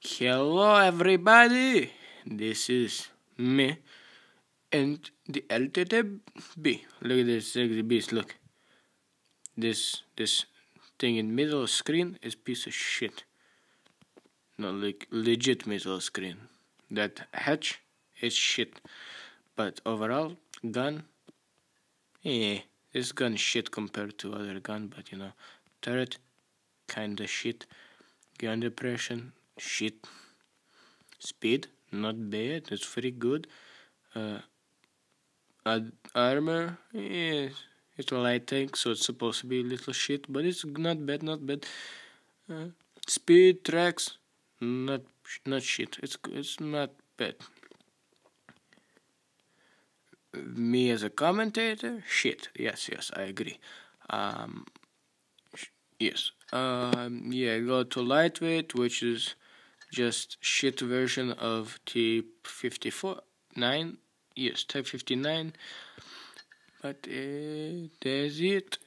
Hello everybody, this is me and the LTTB. Look at this, look at the beast, look. This thing in middle of screen is piece of shit. No, like legit middle of screen. That hatch is shit. But overall, gun, this gun is shit compared to other gun, but you know, turret, kinda shit. Gun depression, shit. Speed, not bad, it's very good. Armor, it's a light tank, so it's supposed to be a little shit, but it's not bad, not bad. Speed, tracks, not shit. It's not bad. Me as a commentator, shit. Yes, I agree. Yes. Yeah, go to lightweight, which is just shit version of T-54-9. Yes, Type 59. But that's it.